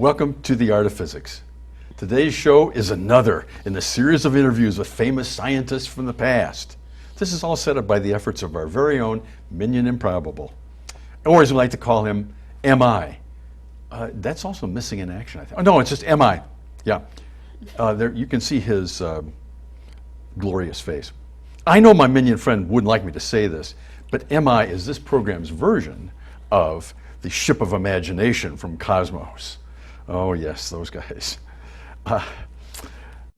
Welcome to The Art of Physics. Today's show is another in the series of interviews with famous scientists from the past. This is all set up by the efforts of our very own Minion Improbable, or as we like to call him, M.I. That's also missing in action, I think. Oh, no, it's just M.I. Yeah. There you can see his glorious face. I know my Minion friend wouldn't like me to say this, but M.I. is this program's version of the ship of imagination from Cosmos. Oh, yes, those guys.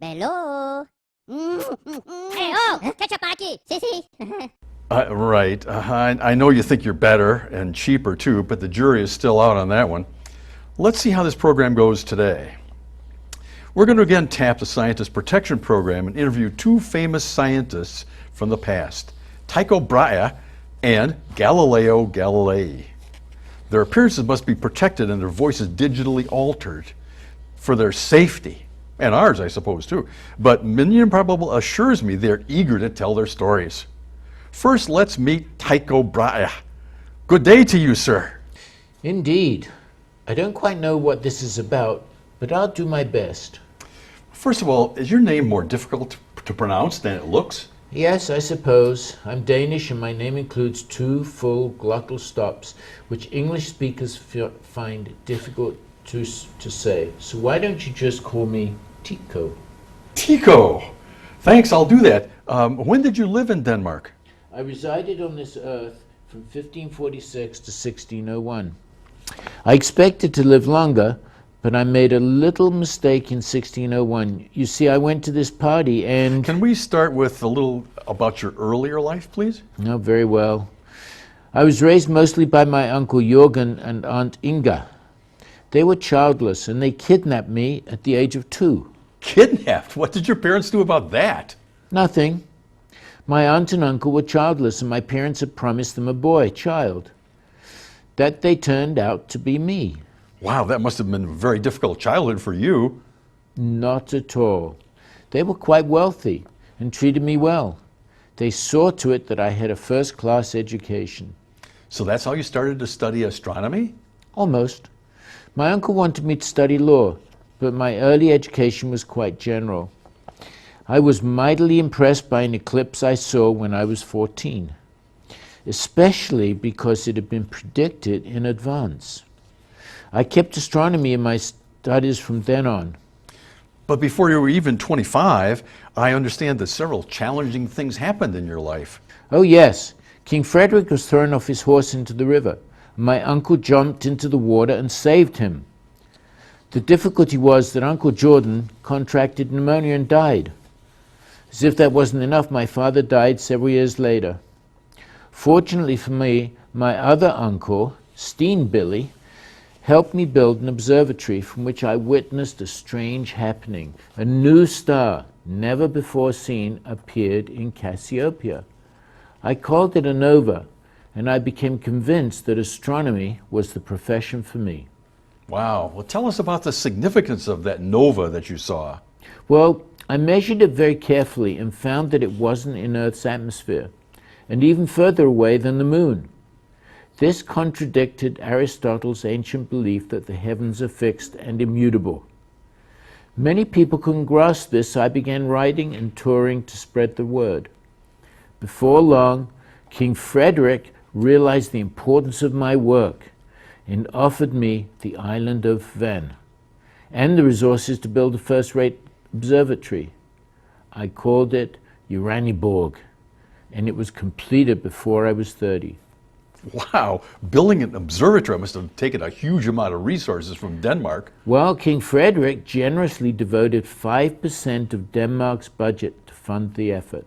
Hello. Hey, oh, ketchup maki. See. Right. I know you think you're better and cheaper too, but the jury is still out on that one. Let's see how this program goes today. We're going to again tap the Scientist Protection Program and interview two famous scientists from the past, Tycho Brahe and Galileo Galilei. Their appearances must be protected and their voices digitally altered for their safety, and ours, I suppose, too. But Minion Improbable assures me they're eager to tell their stories. First, let's meet Tycho Brahe. Good day to you, sir. Indeed. I don't quite know what this is about, but I'll do my best. First of all, is your name more difficult to pronounce than it looks? Yes, I suppose. I'm Danish and my name includes two full glottal stops, which English speakers find difficult to say. So why don't you just call me Tycho? Tycho! Thanks, I'll do that. When did you live in Denmark? I resided on this earth from 1546 to 1601. I expected to live longer, but I made a little mistake in 1601. You see, I went to this party and... Can we start with a little about your earlier life, please? No, very well. I was raised mostly by my uncle Jürgen and aunt Inga. They were childless and they kidnapped me at the age of 2. Kidnapped? What did your parents do about that? Nothing. My aunt and uncle were childless and my parents had promised them a boy child. That they turned out to be me. Wow, that must have been a very difficult childhood for you. Not at all. They were quite wealthy and treated me well. They saw to it that I had a first-class education. So that's how you started to study astronomy? Almost. My uncle wanted me to study law, but my early education was quite general. I was mightily impressed by an eclipse I saw when I was 14, especially because it had been predicted in advance. I kept astronomy in my studies from then on. But before you were even 25, I understand that several challenging things happened in your life. Oh yes, King Frederick was thrown off his horse into the river. My uncle jumped into the water and saved him. The difficulty was that Uncle Jordan contracted pneumonia and died. As if that wasn't enough, my father died several years later. Fortunately for me, my other uncle, Steen Billy, helped me build an observatory from which I witnessed a strange happening. A new star, never before seen, appeared in Cassiopeia. I called it a nova, and I became convinced that astronomy was the profession for me. Wow. Well, tell us about the significance of that nova that you saw. Well, I measured it very carefully and found that it wasn't in Earth's atmosphere, and even further away than the moon. This contradicted Aristotle's ancient belief that the heavens are fixed and immutable. Many people couldn't grasp this, so I began writing and touring to spread the word. Before long, King Frederick realized the importance of my work and offered me the island of Hven and the resources to build a first-rate observatory. I called it Uraniborg, and it was completed before I was 30. Wow, building an observatory must have taken a huge amount of resources from Denmark. Well, King Frederick generously devoted 5% of Denmark's budget to fund the effort.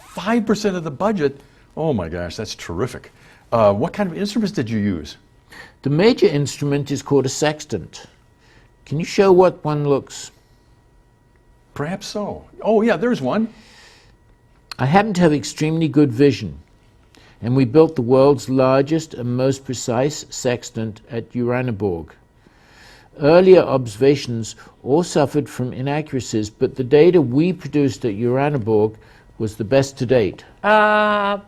5% of the budget? Oh my gosh, that's terrific. What kind of instruments did you use? The major instrument is called a sextant. Can you show what one looks? Perhaps so. Oh yeah, there's one. I happen to have extremely good vision, and we built the world's largest and most precise sextant at Uraniborg. Earlier observations all suffered from inaccuracies, but the data we produced at Uraniborg was the best to date. Well,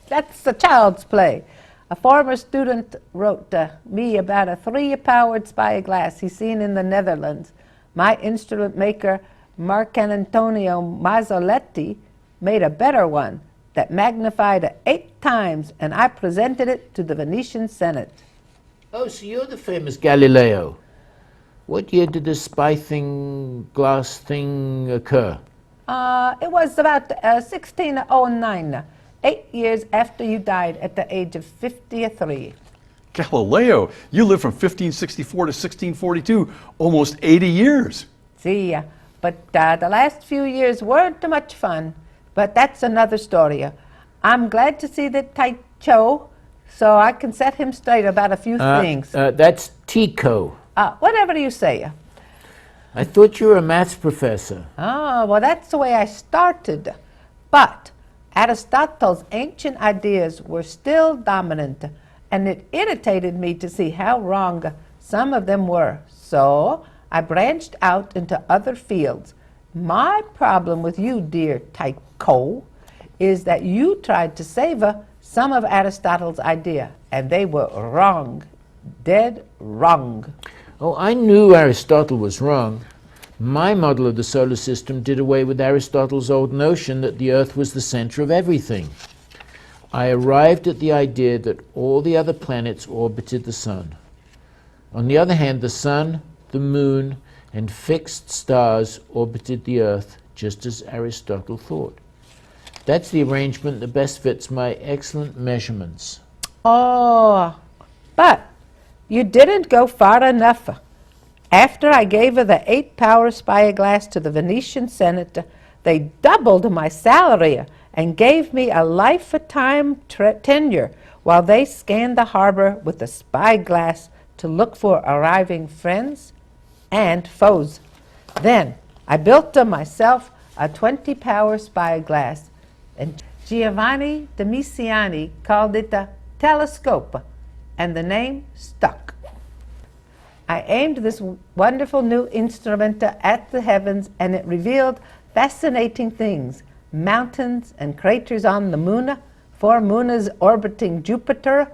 that's a child's play. A former student wrote me about a 3-powered spyglass he seen in the Netherlands. My instrument maker, Marcantonio Mazzoletti, made a better one that magnified 8 times, and I presented it to the Venetian Senate. Oh, so you're the famous Galileo. What year did this glass thing occur? It was about 1609, 8 years after you died at the age of 53. Galileo, you lived from 1564 to 1642, almost 80 years. See, but the last few years weren't too much fun. But that's another story. I'm glad to see that Tycho, so I can set him straight about a few things. That's Tycho. Whatever you say. I thought you were a maths professor. Oh, well, that's the way I started. But Aristotle's ancient ideas were still dominant, and it irritated me to see how wrong some of them were. So I branched out into other fields. My problem with you, dear Tycho, is that you tried to savor some of Aristotle's idea, and they were wrong, dead wrong. Oh, I knew Aristotle was wrong. My model of the solar system did away with Aristotle's old notion that the Earth was the center of everything. I arrived at the idea that all the other planets orbited the sun. On the other hand, the sun, the moon, and fixed stars orbited the Earth just as Aristotle thought. That's the arrangement that best fits my excellent measurements. Oh, but you didn't go far enough. After I gave her the 8-power spyglass to the Venetian Senate, they doubled my salary and gave me a lifetime tenure while they scanned the harbor with the spyglass to look for arriving friends and foes. Then I built myself a 20-power spyglass, and Giovanni de Misiani called it a telescope, and the name stuck. I aimed this wonderful new instrument at the heavens, and it revealed fascinating things: mountains and craters on the moon, 4 moons orbiting Jupiter,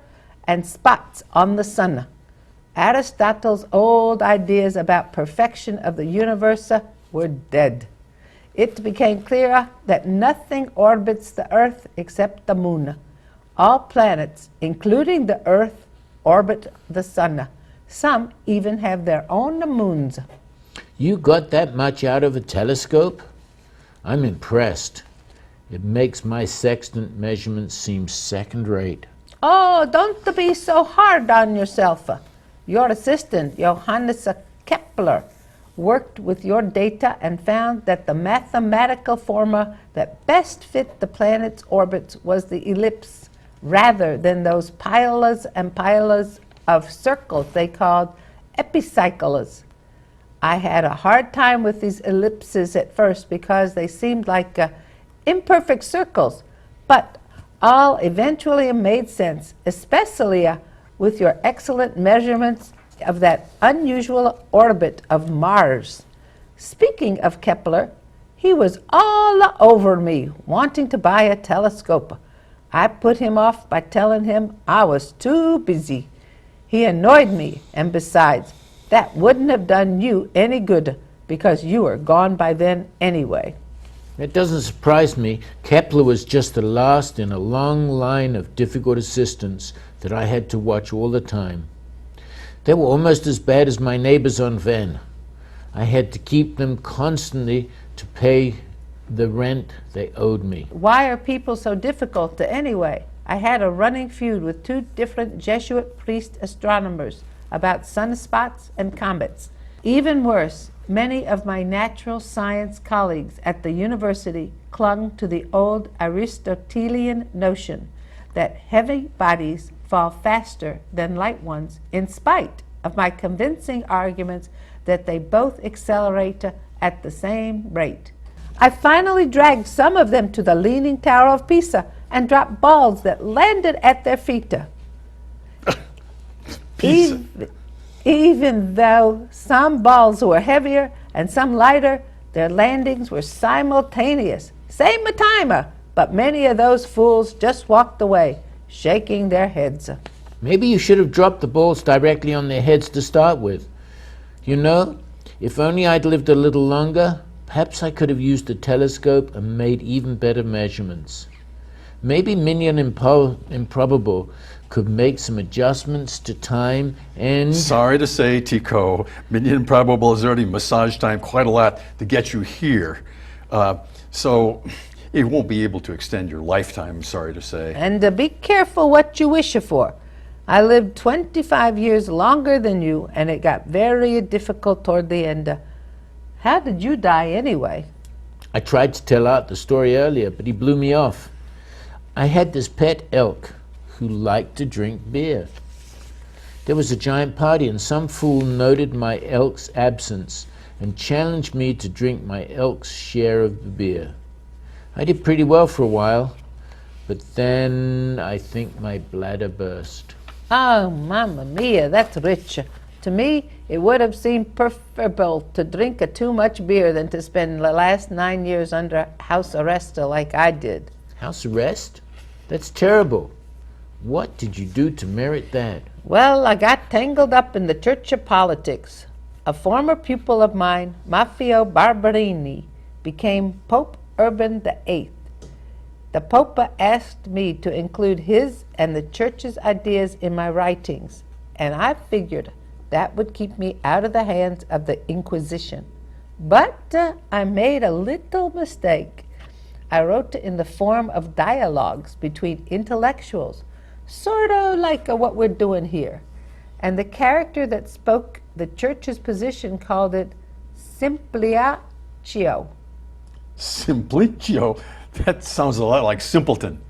and spots on the sun. Aristotle's old ideas about perfection of the universe were dead. It became clear that nothing orbits the Earth except the moon. All planets, including the Earth, orbit the sun. Some even have their own moons. You got that much out of a telescope? I'm impressed. It makes my sextant measurements seem second-rate. Oh, don't be so hard on yourself. Your assistant, Johannes Kepler, worked with your data and found that the mathematical formula that best fit the planet's orbits was the ellipse, rather than those piles and piles of circles they called epicycles. I had a hard time with these ellipses at first because they seemed like imperfect circles, but all eventually made sense, especially with your excellent measurements of that unusual orbit of Mars. Speaking of Kepler, he was all over me, wanting to buy a telescope. I put him off by telling him I was too busy. He annoyed me, and besides, that wouldn't have done you any good because you were gone by then anyway. It doesn't surprise me. Kepler was just the last in a long line of difficult assistants that I had to watch all the time. They were almost as bad as my neighbors on Venn. I had to keep them constantly to pay the rent they owed me. Why are people so difficult anyway? I had a running feud with 2 different Jesuit priest astronomers about sunspots and comets. Even worse, many of my natural science colleagues at the university clung to the old Aristotelian notion that heavy bodies fall faster than light ones, in spite of my convincing arguments that they both accelerate at the same rate. I finally dragged some of them to the Leaning Tower of Pisa and dropped balls that landed at their feet. Even though some balls were heavier and some lighter, their landings were simultaneous. Same time, but many of those fools just walked away, shaking their heads. Maybe you should have dropped the balls directly on their heads to start with. You know, if only I'd lived a little longer, perhaps I could have used a telescope and made even better measurements. Maybe Minion Improbable could make some adjustments to time and... Sorry to say, Tycho, Minion Improbable has already massaged time quite a lot to get you here. So it won't be able to extend your lifetime, I'm sorry to say. And be careful what you wish for. I lived 25 years longer than you, and it got very difficult toward the end. How did you die anyway? I tried to tell Art the story earlier, but he blew me off. I had this pet elk who liked to drink beer. There was a giant party, and some fool noted my elk's absence and challenged me to drink my elk's share of the beer. I did pretty well for a while, but then I think my bladder burst. Oh, Mamma Mia, that's rich. To me, it would have seemed preferable to drink too much beer than to spend the last 9 years under house arrest like I did. House arrest? That's terrible. What did you do to merit that? Well, I got tangled up in the church of politics. A former pupil of mine, Maffeo Barberini, became Pope Urban VIII. The Pope asked me to include his and the church's ideas in my writings, and I figured that would keep me out of the hands of the Inquisition. But I made a little mistake. I wrote in the form of dialogues between intellectuals, sort of like what we're doing here. And the character that spoke the church's position called it Simplicio. Simplicio? That sounds a lot like simpleton.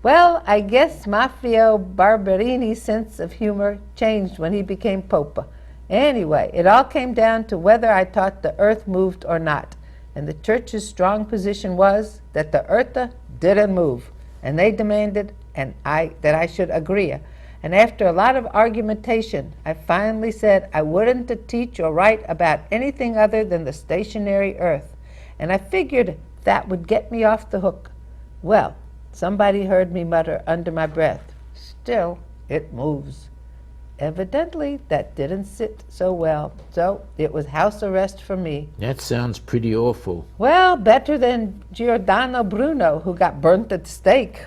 Well, I guess Maffeo Barberini's sense of humor changed when he became Pope. Anyway, it all came down to whether I taught the earth moved or not. And the church's strong position was that the earth didn't move. And they demanded that I should agree. And after a lot of argumentation, I finally said I wouldn't teach or write about anything other than the stationary earth. And I figured that would get me off the hook. Well, somebody heard me mutter under my breath, "Still, it moves." Evidently, that didn't sit so well, so it was house arrest for me. That sounds pretty awful. Well, better than Giordano Bruno, who got burnt at the stake.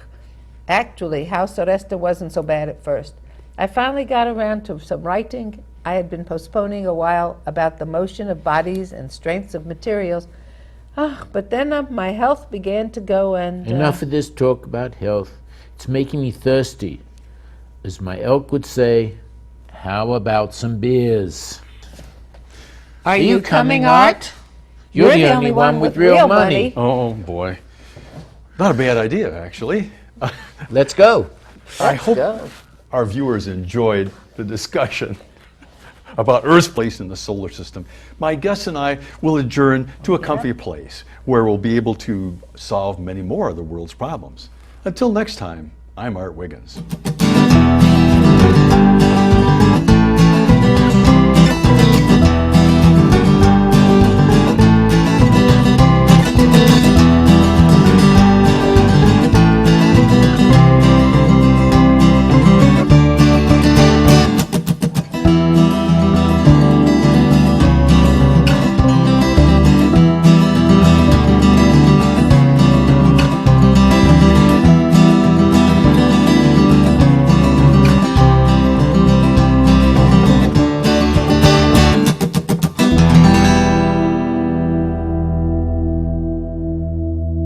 Actually, house arrest wasn't so bad at first. I finally got around to some writing I had been postponing a while about the motion of bodies and strengths of materials. But then my health began to go and... Enough of this talk about health. It's making me thirsty. As my elk would say, how about some beers? Are you coming, Art? You're the only one with real money. Oh, boy. Not a bad idea, actually. Let's go. I hope our viewers enjoyed the discussion about Earth's place in the solar system. My guests and I will adjourn to a comfy place where we'll be able to solve many more of the world's problems. Until next time, I'm Art Wiggins.